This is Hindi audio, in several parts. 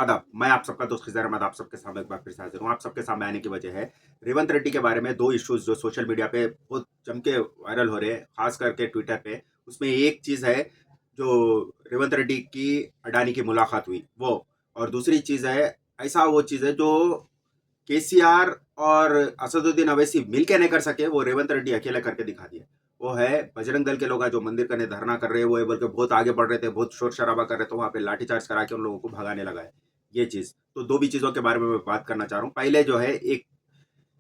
आदाब, मैं आप सबका दोस्त खिज़र अहमद आप सबके सामने एक बार फिर से हाज़िर हूँ। आप सबके सामने आने की वजह है रेवंत रेड्डी के बारे में 2 इश्यूज़ जो सोशल मीडिया पे बहुत जम के वायरल हो रहे हैं, ख़ास करके ट्विटर पे। उसमें एक चीज़ है जो रेवंत रेड्डी की अडानी की मुलाकात हुई वो, और दूसरी चीज़ है ऐसा वो चीज़ है जो केसीआर और असदुद्दीन अवैसी मिल के नहीं कर सके, वो रेवंत रेड्डी अकेले करके दिखा दिया। वो है बजरंग दल के लोग हैं जो मंदिर कने धरना कर रहे हैं, वो है बल्कि बहुत आगे बढ़ रहे थे, बहुत शोर-शराबा कर रहे थे, वहाँ पे लाठीचार्ज करा के उन लोगों को भगाने लगा है। ये चीज़। तो 2 भी चीज़ों के बारे में मैं बात करना चाह रहा हूँ। पहले जो है एक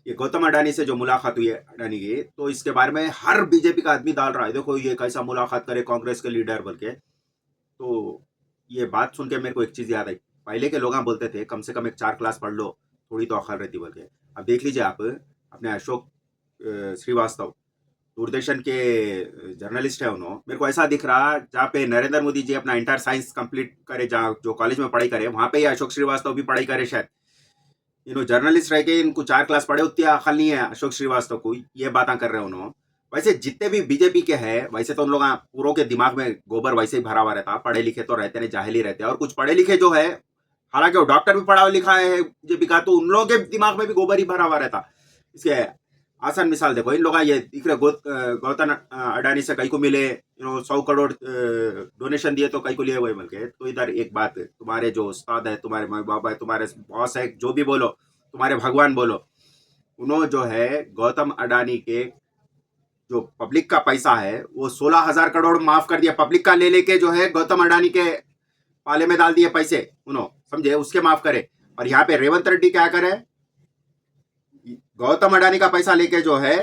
ये गौतम अडानी से जो मुलाकात हुई है अडानी की, तो इसके बारे में हर बीजेपी का आदमी डाल रहा है, देखो ये कैसा मुलाकात करे कांग्रेस के लीडर बोल के। तो ये बात सुन के मेरे को एक चीज़ याद आई। पहले के लोग बोलते थे कम से कम एक 4 क्लास पढ़ लो, थोड़ी तो अकल रहती बोल के। अब देख लीजिए आप अपने अशोक श्रीवास्तव दूरदर्शन के जर्नलिस्ट है उन्होंने, मेरे को ऐसा दिख रहा जहाँ पे नरेंद्र मोदी जी अपना इंटर साइंस कंप्लीट करे, जहाँ जो कॉलेज में पढ़ाई करे वहाँ पे ही अशोक श्रीवास्तव भी पढ़ाई करे शायद। जर्नलिस्ट रह के इनको 4 क्लास पढ़े उतनी अकल नहीं है अशोक श्रीवास्तव को, ये बातें कर रहे हैं उन्होंने। वैसे जितने भी बीजेपी के हैं वैसे तो उन लोग पूरों के दिमाग में गोबर वैसे ही भरा हुआ रहता, पढ़े लिखे तो रहते नहीं, जाहिल ही रहते हैं। और कुछ पढ़े लिखे जो है, हालांकि वो डॉक्टर भी पढ़ा लिखा है बीजेपी का, तो उन लोगों के दिमाग में भी गोबर ही भरा हुआ रहता। इसके आसान मिसाल देखो, इन लोग ये दिख रहे गौतम अडानी से कई को मिले, 100 करोड़ डोनेशन दिए तो कई को लिए वही मिल के। तो इधर एक बात है, तुम्हारे जो उस्ताद है, तुम्हारे माँ बाप है, तुम्हारे बॉस है, जो भी बोलो, तुम्हारे भगवान बोलो, उन्होंने जो है गौतम अडानी के जो पब्लिक का पैसा है वो 16,000 करोड़ माफ कर दिया। पब्लिक का ले लेके जो है गौतम अडानी के पाले में डाल दिए पैसे उन्होंने, समझे, उसके माफ करे। और यहाँ पे रेवंत रेड्डी क्या करे, गौतम अडानी का पैसा लेके जो है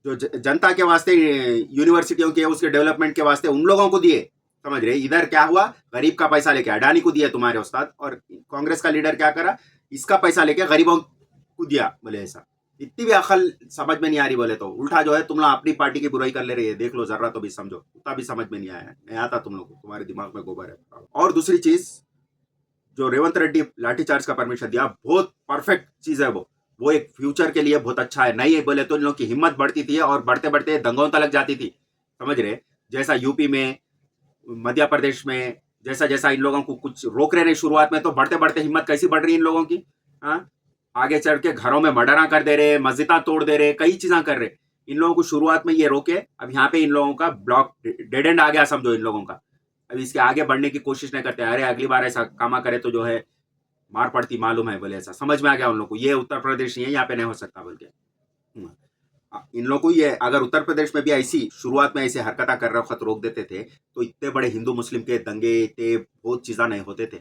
जो जनता के वास्ते यूनिवर्सिटियों के उसके डेवलपमेंट के वास्ते उन लोगों को दिए, समझ रहे। इधर क्या हुआ, गरीब का पैसा लेके अडानी को दिया तुम्हारे उस्ताद, और कांग्रेस का लीडर क्या करा, इसका पैसा लेके गरीबों को दिया बोले। ऐसा इतनी भी अकल समझ में नहीं आ रही बोले तो उल्टा जो है तुम लोग अपनी पार्टी की बुराई कर ले रही है, देख लो जरा तो भी समझो, उतना भी समझ में नहीं आया, नहीं आता तुम लोग को, तुम्हारे दिमाग में गोबर है। और दूसरी चीज, जो रेवंत रेड्डी लाठीचार्ज का परमिशन दिया, बहुत परफेक्ट चीज है वो एक फ्यूचर के लिए बहुत अच्छा है। नहीं है बोले तो इन लोगों की हिम्मत बढ़ती थी और बढ़ते बढ़ते दंगों तक जाती थी, समझ रहे। जैसा यूपी में, मध्य प्रदेश में, जैसा जैसा इन लोगों को कुछ रोक रहे नहीं शुरुआत में, तो बढ़ते बढ़ते हिम्मत कैसी बढ़ रही है इन लोगों की। हाँ, आगे चढ़ के घरों में मर्डरा कर दे रहे, मस्जिदा तोड़ दे रहे, कई चीजें कर रहे। इन लोगों को शुरुआत में ये रोके, अब यहाँ पे इन लोगों का ब्लॉक डेड एंड आ गया समझो इन लोगों का। अब इसके आगे बढ़ने की कोशिश नहीं करते, अरे अगली बार ऐसा कामा करे तो जो है मार पड़ती मालूम है बोले। ऐसा समझ में आ गया उन लोगों को, ये उत्तर प्रदेश नहीं है, यहाँ पे नहीं हो सकता बोल के। इन लोगों को ये, अगर उत्तर प्रदेश में भी ऐसी शुरुआत में ऐसे हरकत कर रहे वक्त रोक देते थे तो इतने बड़े हिंदू मुस्लिम के दंगे थे, बहुत चीज़ा नहीं होते थे।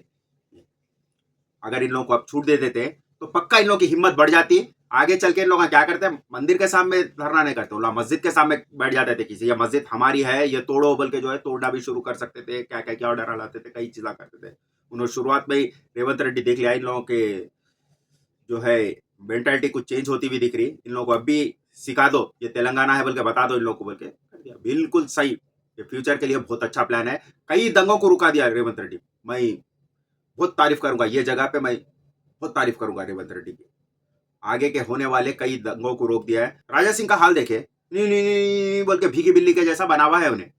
अगर इन लोगों को अब छूट दे देते तो पक्का इन लोगों की हिम्मत बढ़ जाती। आगे चल के इन लोग क्या करते हैं, मंदिर के सामने धरना नहीं करते, लोग मस्जिद के सामने बैठ जाते थे, किसी ये मस्जिद हमारी है ये तोड़ो बोल के जो है तोड़ना भी शुरू कर सकते थे, क्या क्या क्या ऑर्डर लाते थे, कई चीज़ा करते थे। उन्होंने शुरुआत में ही रेवंत रेड्डी देख लिया इन लोगों के जो है मेंटालिटी कुछ चेंज होती हुई दिख रही। इन लोगों को अब भी सिखा दो ये तेलंगाना है बोल के बता दो इन लोगों को बोल के कर दिया, बिल्कुल सही। ये फ्यूचर के लिए बहुत अच्छा प्लान है। कई दंगों को रुका दिया रेवंत रेड्डी, मैं बहुत तारीफ करूंगा ये जगह पे, मैं बहुत तारीफ करूंगा रेवंत रेड्डी की। आगे के होने वाले कई दंगों को रोक दिया है। राजा सिंह का हाल देखे, नहीं नहीं नहीं बोल के भीगी बिल्ली के जैसा बना हुआ है उन्हें।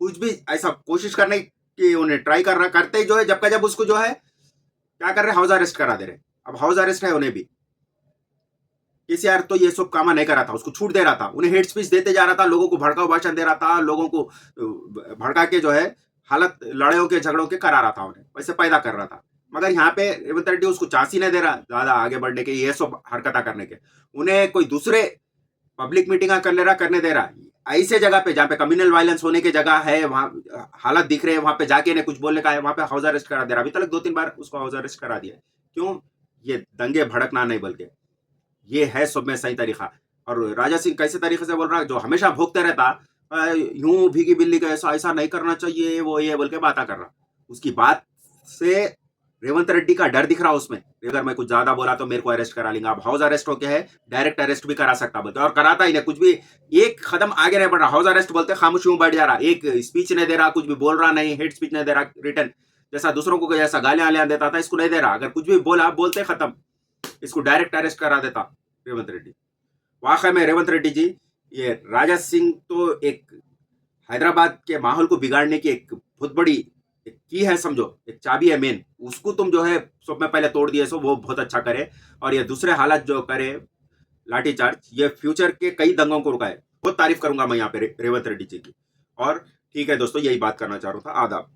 कुछ भी ऐसा कोशिश करने की उन्हें ट्राई कर रहा, करते ही जो है जब का जब उसको जो है क्या कर रहे, हाउस अरेस्ट करा दे रहे। अब हाउस अरेस्ट है उन्हें भी। केसीआर तो ये सब काम नहीं करा था, उसको छूट दे रहा था, उन्हें हेड स्पीच देते जा रहा था, लोगों को भड़काऊ भाषण दे रहा था, लोगों को भड़का के जो है हालत लड़ाइयों के झगड़ों के करा रहा था, उन्हें वैसे पैदा कर रहा था। मगर यहाँ पे रेवंत रेड्डी उसको चांस ही नहीं दे रहा ज्यादा आगे बढ़ने के, ये सब हरकत करने के। उन्हें कोई दूसरे पब्लिक मीटिंग कर ले रहा, करने दे रहा। ऐसे जगह पे जहाँ पे कम्युनल वायलेंस होने की जगह है, वहां हालत दिख रहे हैं, वहां पे जाके ने कुछ बोलने का है, वहां पे हाउस अरेस्ट करा दे रहा। अभी तक 2-3 बार उसको हाउस अरेस्ट करा दिया। क्यों, ये दंगे भड़कना नहीं बल्कि ये है सब में सही तरीका। और राजा सिंह कैसे तरीके से बोल रहा है, जो हमेशा भोगते रहता, यूं भीगी बिल्ली का ऐसा ऐसा नहीं करना चाहिए, वो ये बोल के बात कर रहा। उसकी बात से रेवंत रेड्डी का डर दिख रहा उसमें, अगर मैं कुछ ज्यादा बोला तो मेरे को अरेस्ट करा लेंगे। अब हाउस अरेस्ट होके है, डायरेक्ट अरेस्ट भी करा सकता बोलते, और कराता ही नहीं, कुछ भी एक कदम आगे नहीं बढ़ रहा। हाउस अरेस्ट बोलते खामोश बैठ जा रहा, एक स्पीच नहीं दे रहा, कुछ भी बोल रहा नहीं, हेड स्पीच नहीं दे रहा रिटर्न, जैसा दूसरों को जैसा गालियां देता था इसको नहीं दे रहा। अगर कुछ भी बोला बोलते खत्म, इसको डायरेक्ट अरेस्ट करा देता रेवंत रेड्डी। वाकई में रेवंत रेड्डी जी, ये राजा सिंह तो एक हैदराबाद के माहौल को बिगाड़ने की एक बहुत बड़ी एक की है, समझो एक चाबी है मेन, उसको तुम जो है सब में पहले तोड़ दिए, सो वो बहुत अच्छा करे। और ये दूसरे हालात जो करे लाठीचार्ज, ये फ्यूचर के कई दंगों को रुकाए। बहुत तारीफ करूंगा मैं यहाँ पे रेवंत रेड्डी जी की। और ठीक है दोस्तों, यही बात करना चाह रहा था। आदाब।